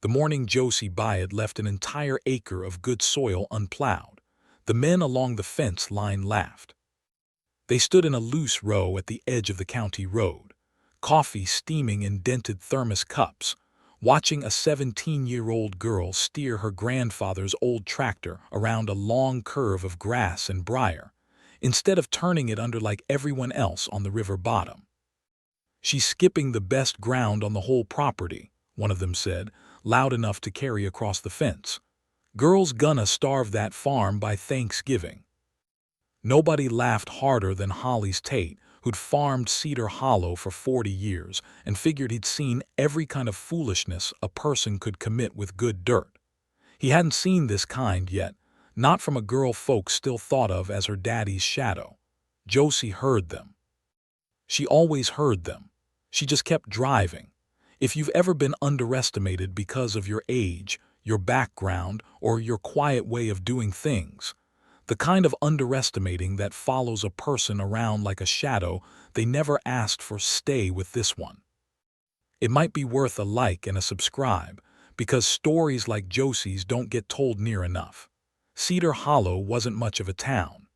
The morning Josie Byrd left an entire acre of good soil unplowed. The men along the fence line laughed. They stood in a loose row at the edge of the county road, coffee steaming in dented thermos cups, watching a 17-year-old girl steer her grandfather's old tractor around a long curve of grass and briar, instead of turning it under like everyone else on the river bottom. "She's skipping the best ground on the whole property," one of them said, loud enough to carry across the fence. "Girl's gonna starve that farm by Thanksgiving." Nobody laughed harder than Hollis Tate, who'd farmed Cedar Hollow for 40 years and figured he'd seen every kind of foolishness a person could commit with good dirt. He hadn't seen this kind yet, not from a girl folks still thought of as her daddy's shadow. Josie heard them. She always heard them. She just kept driving. If you've ever been underestimated because of your age, your background, or your quiet way of doing things, the kind of underestimating that follows a person around like a shadow they never asked for, stay with this one. It might be worth a like and a subscribe, because stories like Josie's don't get told near enough. Cedar Hollow wasn't much of a town.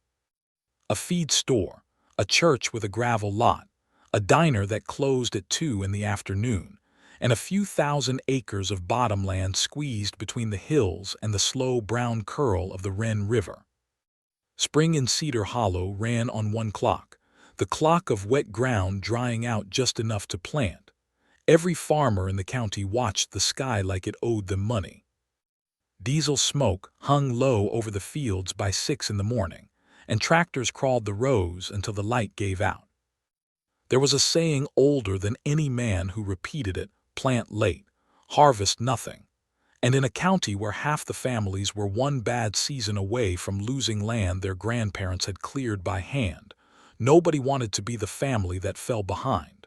A feed store, a church with a gravel lot, a diner that closed at 2 in the afternoon, and a few thousand acres of bottomland squeezed between the hills and the slow brown curl of the Wren River. Spring in Cedar Hollow ran on one clock, the clock of wet ground drying out just enough to plant. Every farmer in the county watched the sky like it owed them money. Diesel smoke hung low over the fields by 6 in the morning, and tractors crawled the rows until the light gave out. There was a saying older than any man who repeated it: plant late, harvest nothing. And in a county where half the families were one bad season away from losing land their grandparents had cleared by hand, nobody wanted to be the family that fell behind.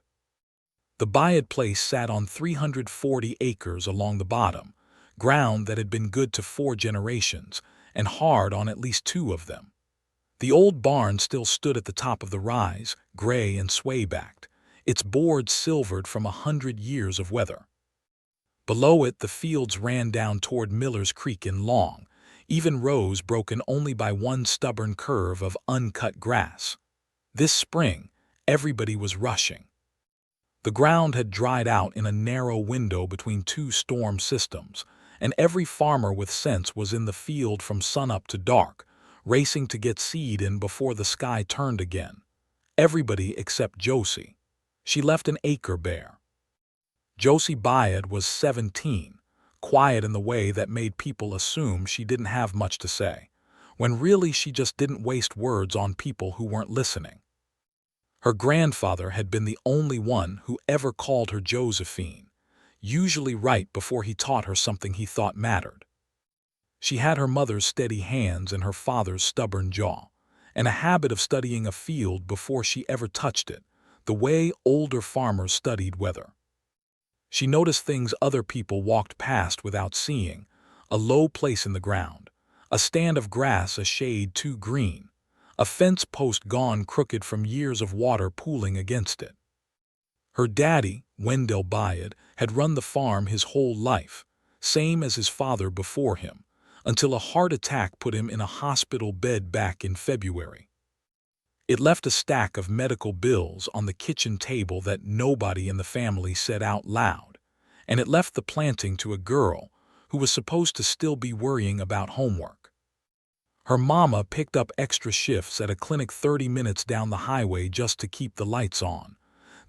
The Byrd place sat on 340 acres along the bottom, ground that had been good to 4 generations, and hard on at least 2 of them. The old barn still stood at the top of the rise, gray and sway-backed, its boards silvered from 100 years of weather. Below it, the fields ran down toward Miller's Creek in long, even rows broken only by one stubborn curve of uncut grass. This spring, everybody was rushing. The ground had dried out in a narrow window between 2 storm systems, and every farmer with sense was in the field from sunup to dark, racing to get seed in before the sky turned again. Everybody except Josie. She left an acre bare. Josie Byrd was 17, quiet in the way that made people assume she didn't have much to say, when really she just didn't waste words on people who weren't listening. Her grandfather had been the only one who ever called her Josephine, usually right before he taught her something he thought mattered. She had her mother's steady hands and her father's stubborn jaw, and a habit of studying a field before she ever touched it, the way older farmers studied weather. She noticed things other people walked past without seeing: a low place in the ground, a stand of grass a shade too green, a fence post gone crooked from years of water pooling against it. Her daddy, Wendell Byrd, had run the farm his whole life, same as his father before him, until a heart attack put him in a hospital bed back in February. It left a stack of medical bills on the kitchen table that nobody in the family said out loud, and it left the planting to a girl who was supposed to still be worrying about homework. Her mama picked up extra shifts at a clinic 30 minutes down the highway just to keep the lights on.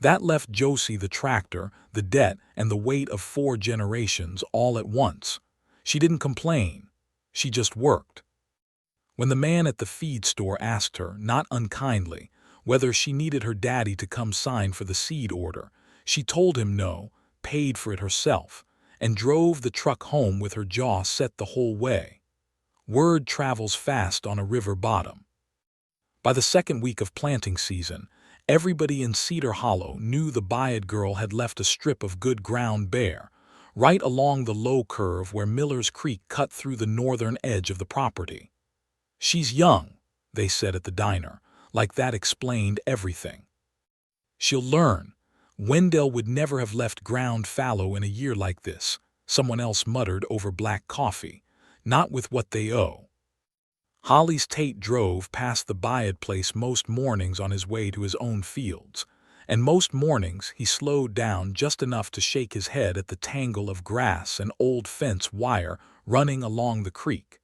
That left Josie the tractor, the debt, and the weight of 4 generations all at once. She didn't complain. She just worked. When the man at the feed store asked her, not unkindly, whether she needed her daddy to come sign for the seed order, she told him no, paid for it herself, and drove the truck home with her jaw set the whole way. Word travels fast on a river bottom. By the second week of planting season, everybody in Cedar Hollow knew the Byrd girl had left a strip of good ground bare, right along the low curve where Miller's Creek cut through the northern edge of the property. "She's young," they said at the diner, like that explained everything. "She'll learn. Wendell would never have left ground fallow in a year like this. someone else muttered over black coffee. Not with what they owe. Hollis Tate drove past the Byrd place most mornings on his way to his own fields, and most mornings he slowed down just enough to shake his head at the tangle of grass and old fence wire running along the creek.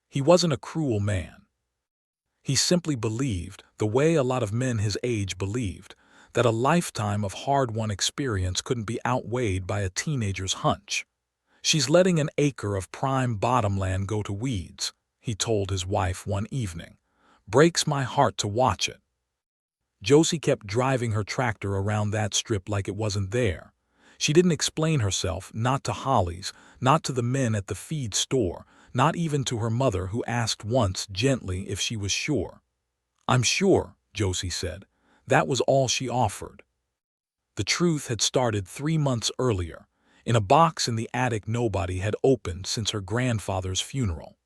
He wasn't a cruel man. He simply believed, the way a lot of men his age believed, that a lifetime of hard-won experience couldn't be outweighed by a teenager's hunch. "She's letting an acre of prime bottomland go to weeds," he told his wife one evening. "Breaks my heart to watch it." Josie kept driving her tractor around that strip like it wasn't there. She didn't explain herself, not to Hollis, not to the men at the feed store, not even to her mother, who asked once gently if she was sure. "I'm sure," Josie said. That was all she offered. The truth had started 3 months earlier, in a box in the attic nobody had opened since her grandfather's funeral.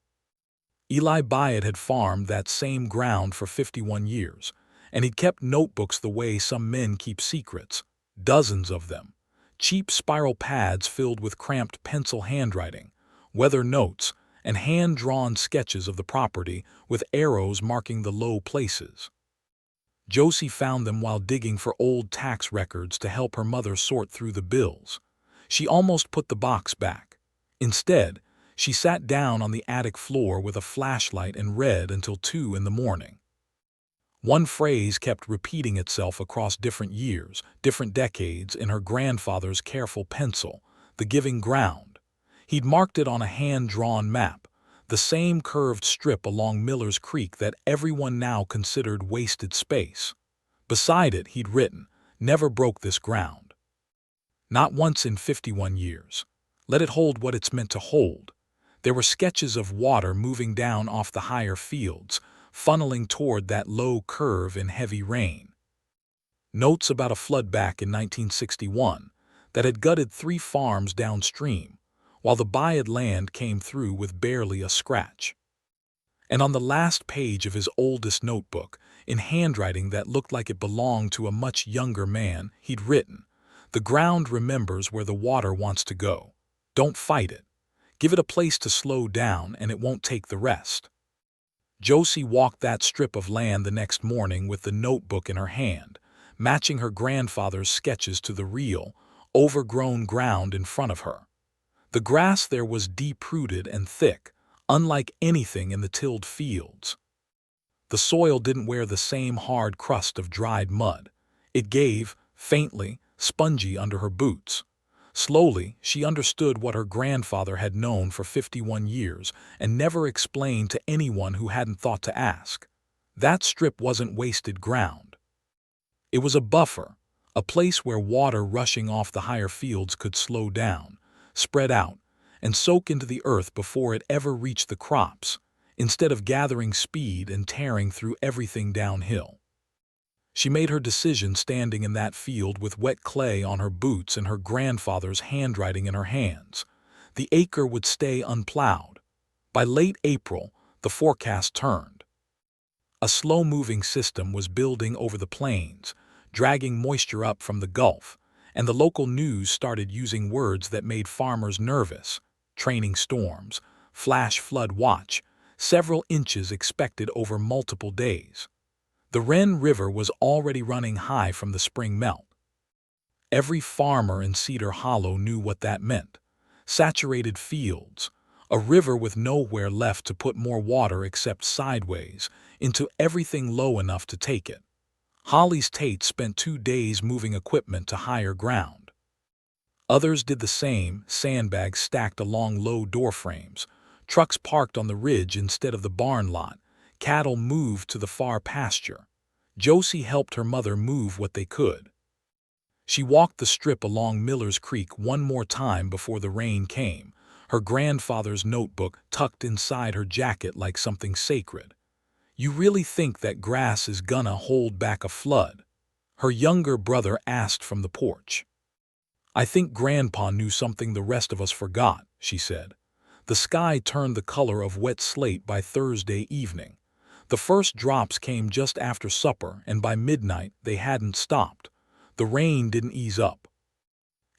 Eli Byrd had farmed that same ground for 51 years, and he'd kept notebooks the way some men keep secrets, dozens of them, cheap spiral pads filled with cramped pencil handwriting, weather notes, and hand-drawn sketches of the property with arrows marking the low places. Josie found them while digging for old tax records to help her mother sort through the bills. She almost put the box back. Instead, she sat down on the attic floor with a flashlight and read until 2 in the morning. One phrase kept repeating itself across different years, different decades in her grandfather's careful pencil: the giving ground. He'd marked it on a hand-drawn map, the same curved strip along Miller's Creek that everyone now considered wasted space. Beside it he'd written, "Never broke this ground. Not once in 51 years. Let it hold what it's meant to hold." There were sketches of water moving down off the higher fields, funneling toward that low curve in heavy rain. Notes about a flood back in 1961 that had gutted 3 farms downstream, while the Byrd land came through with barely a scratch. And on the last page of his oldest notebook, in handwriting that looked like it belonged to a much younger man, he'd written, "The ground remembers where the water wants to go. Don't fight it. Give it a place to slow down and it won't take the rest." Josie walked that strip of land the next morning with the notebook in her hand, matching her grandfather's sketches to the real, overgrown ground in front of her. The grass there was deep-rooted and thick, unlike anything in the tilled fields. The soil didn't wear the same hard crust of dried mud. It gave, faintly, spongy under her boots. Slowly, she understood what her grandfather had known for 51 years and never explained to anyone who hadn't thought to ask. That strip wasn't wasted ground. It was a buffer, a place where water rushing off the higher fields could slow down, spread out, and soak into the earth before it ever reached the crops, instead of gathering speed and tearing through everything downhill. She made her decision standing in that field with wet clay on her boots and her grandfather's handwriting in her hands. The acre would stay unplowed. By late April, the forecast turned. A slow-moving system was building over the plains, dragging moisture up from the Gulf, and the local news started using words that made farmers nervous: training storms, flash flood watch, several inches expected over multiple days. The Wren River was already running high from the spring melt. Every farmer in Cedar Hollow knew what that meant: saturated fields, a river with nowhere left to put more water except sideways, into everything low enough to take it. Hollis Tate spent 2 days moving equipment to higher ground. Others did the same, sandbags stacked along low doorframes, trucks parked on the ridge instead of the barn lot, cattle moved to the far pasture. Josie helped her mother move what they could. She walked the strip along Miller's Creek one more time before the rain came, her grandfather's notebook tucked inside her jacket like something sacred. "You really think that grass is gonna hold back a flood?" her younger brother asked from the porch. "I think Grandpa knew something the rest of us forgot," she said. The sky turned the color of wet slate by Thursday evening. The first drops came just after supper, and by midnight they hadn't stopped. The rain didn't ease up.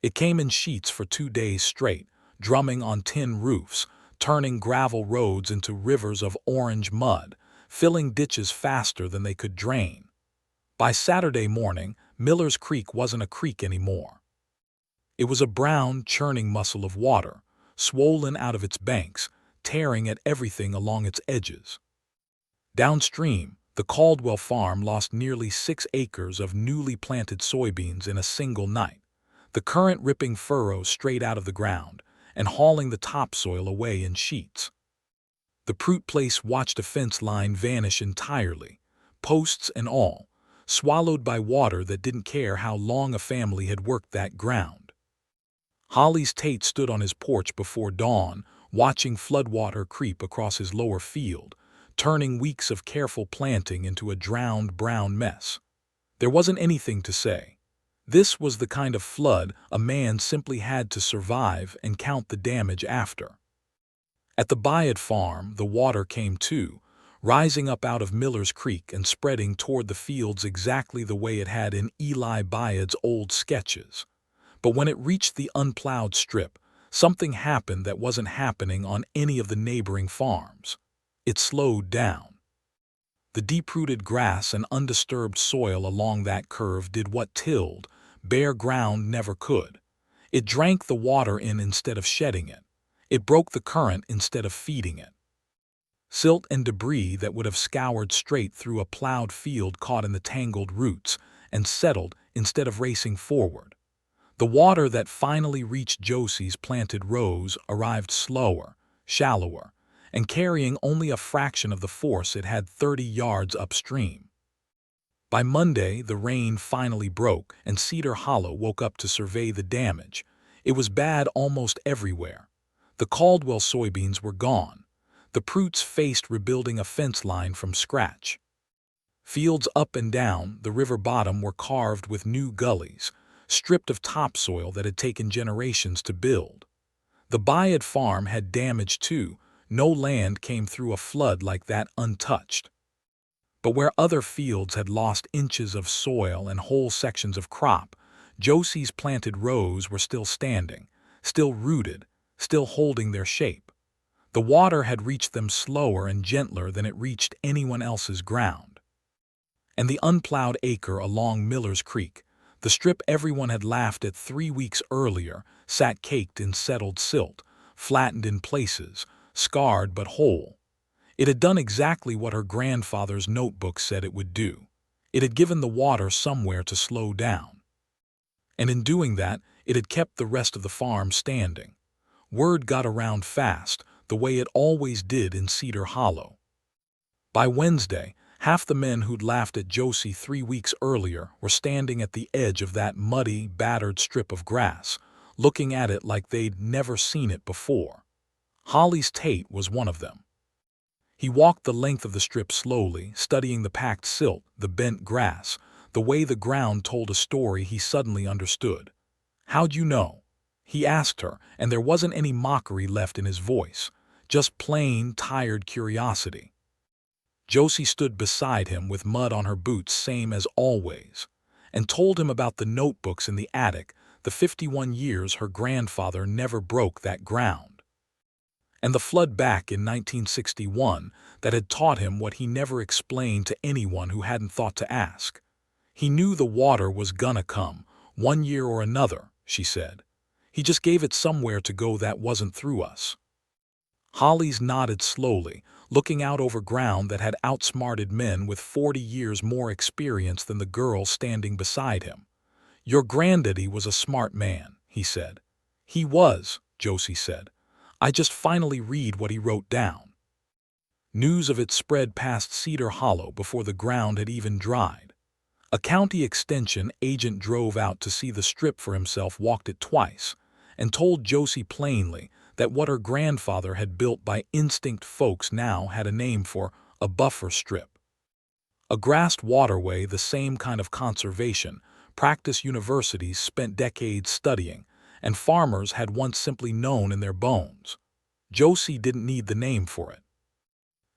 It came in sheets for 2 days straight, drumming on tin roofs, turning gravel roads into rivers of orange mud, filling ditches faster than they could drain. By Saturday morning, Miller's Creek wasn't a creek anymore. It was a brown, churning muscle of water, swollen out of its banks, tearing at everything along its edges. Downstream, the Caldwell farm lost nearly 6 acres of newly planted soybeans in a single night, the current ripping furrows straight out of the ground and hauling the topsoil away in sheets. The Prout place watched a fence line vanish entirely, posts and all, swallowed by water that didn't care how long a family had worked that ground. Hollis Tate stood on his porch before dawn, watching floodwater creep across his lower field, turning weeks of careful planting into a drowned brown mess. There wasn't anything to say. This was the kind of flood a man simply had to survive and count the damage after. At the Byrd farm, the water came too, rising up out of Miller's Creek and spreading toward the fields exactly the way it had in Eli Byrd's old sketches. But when it reached the unplowed strip, something happened that wasn't happening on any of the neighboring farms. It slowed down. The deep-rooted grass and undisturbed soil along that curve did what tilled, bare ground never could. It drank the water in instead of shedding it. It broke the current instead of feeding it. Silt and debris that would have scoured straight through a plowed field caught in the tangled roots and settled instead of racing forward. The water that finally reached Josie's planted rows arrived slower, shallower, and carrying only a fraction of the force it had 30 yards upstream. By Monday, the rain finally broke and Cedar Hollow woke up to survey the damage. It was bad almost everywhere. The Caldwell soybeans were gone. The Prouts faced rebuilding a fence line from scratch. Fields up and down the river bottom were carved with new gullies, stripped of topsoil that had taken generations to build. The Byrd farm had damage too. No land came through a flood like that untouched. But where other fields had lost inches of soil and whole sections of crop, Josie's planted rows were still standing, still rooted, still holding their shape. The water had reached them slower and gentler than it reached anyone else's ground. And the unplowed acre along Miller's Creek, the strip everyone had laughed at 3 weeks earlier, sat caked in settled silt, flattened in places, scarred but whole. It had done exactly what her grandfather's notebook said it would do. It had given the water somewhere to slow down. And in doing that, it had kept the rest of the farm standing. Word got around fast, the way it always did in Cedar Hollow. By Wednesday, half the men who'd laughed at Josie 3 weeks earlier were standing at the edge of that muddy, battered strip of grass, looking at it like they'd never seen it before. Hollis Tate was one of them. He walked the length of the strip slowly, studying the packed silt, the bent grass, the way the ground told a story he suddenly understood. "How'd you know?" he asked her, and there wasn't any mockery left in his voice, just plain, tired curiosity. Josie stood beside him with mud on her boots, same as always, and told him about the notebooks in the attic, the 51 years her grandfather never broke that ground. And the flood back in 1961 that had taught him what he never explained to anyone who hadn't thought to ask. He knew the water was gonna come, one year or another, she said. He just gave it somewhere to go that wasn't through us. Hollis nodded slowly, looking out over ground that had outsmarted men with 40 years more experience than the girl standing beside him. "Your granddaddy was a smart man," he said. "He was," Josie said. "I just finally read what he wrote down." News of it spread past Cedar Hollow before the ground had even dried. A county extension agent drove out to see the strip for himself, walked it twice, and told Josie plainly that what her grandfather had built by instinct folks now had a name for a buffer strip. A grassed waterway, the same kind of conservation practice universities spent decades studying, and farmers had once simply known in their bones. Josie didn't need the name for it.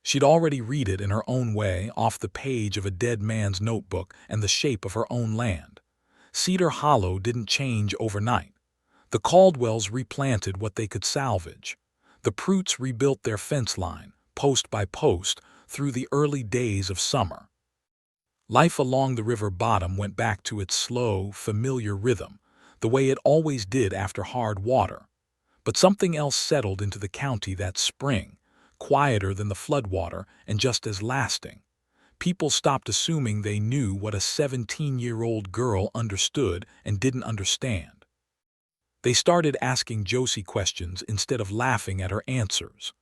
She'd already read it in her own way off the page of a dead man's notebook and the shape of her own land. Cedar Hollow didn't change overnight. The Caldwells replanted what they could salvage. The Pruitts rebuilt their fence line, post by post, through the early days of summer. Life along the river bottom went back to its slow, familiar rhythm, the way it always did after hard water. But something else settled into the county that spring, quieter than the floodwater and just as lasting. People stopped assuming they knew what a 17-year-old girl understood and didn't understand. They started asking Josie questions instead of laughing at her answers.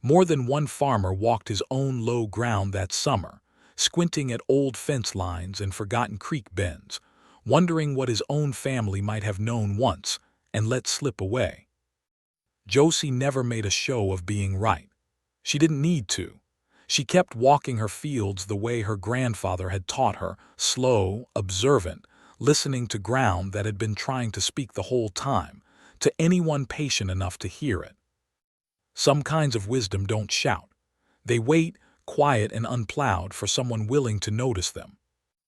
More than one farmer walked his own low ground that summer, squinting at old fence lines and forgotten creek bends, wondering what his own family might have known once and let slip away. Josie never made a show of being right. She didn't need to. She kept walking her fields the way her grandfather had taught her, slow, observant, listening to ground that had been trying to speak the whole time, to anyone patient enough to hear it. Some kinds of wisdom don't shout. They wait, quiet and unplowed, for someone willing to notice them.